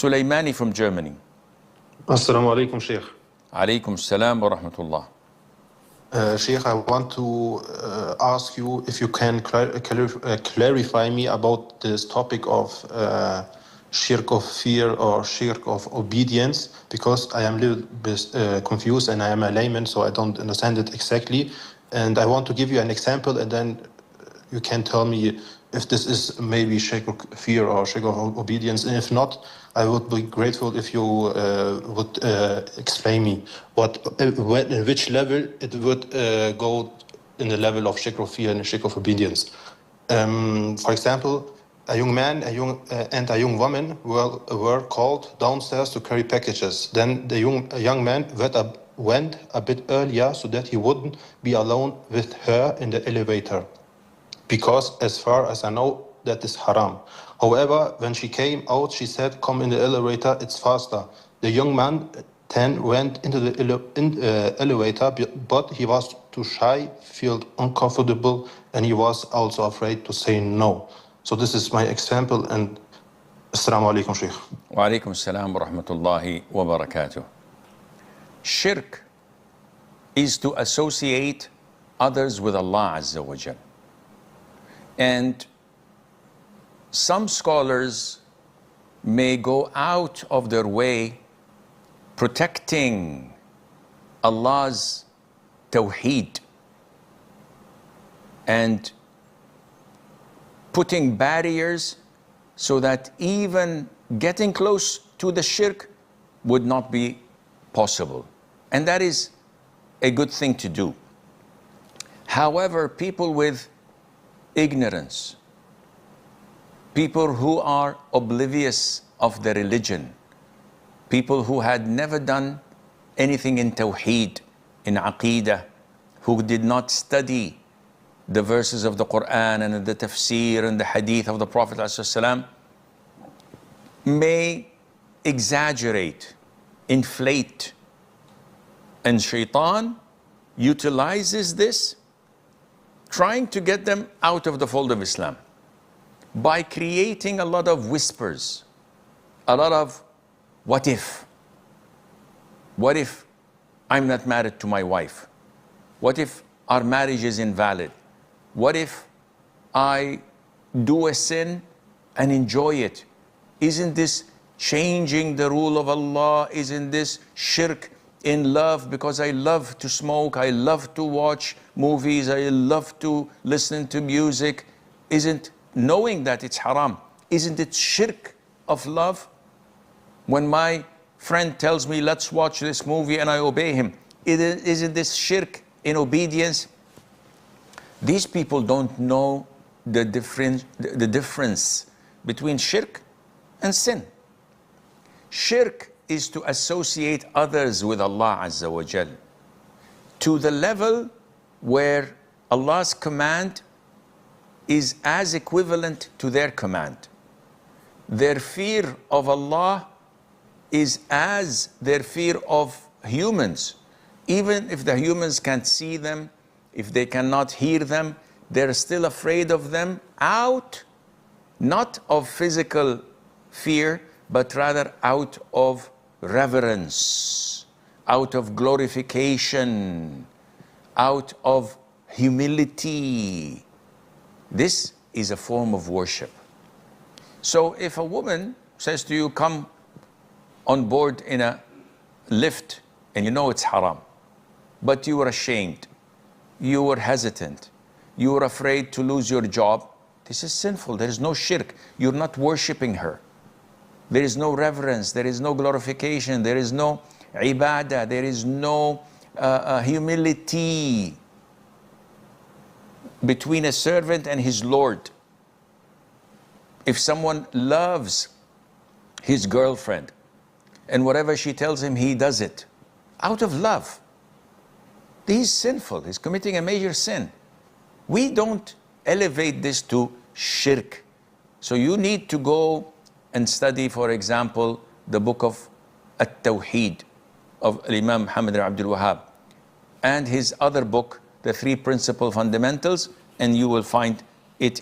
Sulaimani from Germany. Assalamu alaikum, Sheikh. Alaikum salam wa rahmatullah. Sheikh, I want to ask you if you can clarify me about this topic of shirk of fear or shirk of obedience, because I am a little bit confused and I am a layman, so I don't understand it exactly. And I want to give you an example, and then you can tell me if this is maybe shirk of fear or shirk of obedience. And if not, I would be grateful if you would explain me in which level it would go in the level of shirk of fear and shirk of obedience. For example, a young man and a young woman were called downstairs to carry packages. Then the young man went a bit earlier so that he wouldn't be alone with her in the elevator, because as far as I know, that is haram. However, when she came out, she said, "Come in the elevator, it's faster." The young man then went into the elevator, but he was too shy, felt uncomfortable, and he was also afraid to say no. So this is my example, and Assalamu alaikum, Shaykh. Wa alaikum salam wa rahmatullahi wa barakatuh. Shirk is to associate others with Allah Azza wa Jal. And some scholars may go out of their way protecting Allah's tawheed and putting barriers so that even getting close to the shirk would not be possible. And that is a good thing to do. However, people with ignorance, people who are oblivious of the religion, people who had never done anything in tawheed, in aqeedah, who did not study the verses of the Quran and the tafsir and the hadith of the Prophet ﷺ, may exaggerate, inflate, and shaitan utilizes this, trying to get them out of the fold of Islam by creating a lot of whispers, a lot of what if? What if I'm not married to my wife? What if our marriage is invalid? What if I do a sin and enjoy it? Isn't this changing the rule of Allah? Isn't this shirk in love? Because I love to smoke, I love to watch movies, I love to listen to music. Isn't knowing that it's haram, isn't it shirk of love? When my friend tells me, let's watch this movie, and I obey him, isn't this shirk in obedience? These people don't know the difference between shirk and sin. Shirk is to associate others with Allah Azza wa Jal to the level where Allah's command is as equivalent to their command. Their fear of Allah is as their fear of humans. Even if the humans can't see them, if they cannot hear them, they're still afraid of them out, not of physical fear, but rather out of reverence, out of glorification, out of humility. This is a form of worship. So if a woman says to you, come on board in a lift, and you know it's haram, but you were ashamed, you were hesitant, you were afraid to lose your job, this is sinful. There is no shirk. You're not worshiping her. There is no reverence, there is no glorification, there is no ibadah, there is no humility between a servant and his Lord. If someone loves his girlfriend and whatever she tells him, he does it out of love, he's sinful, he's committing a major sin. We don't elevate this to shirk. So you need to go and study, for example, the book of At-Tawheed of Imam Muhammad ibn Abdul Wahhab and his other book, The Three Principal Fundamentals, and you will find it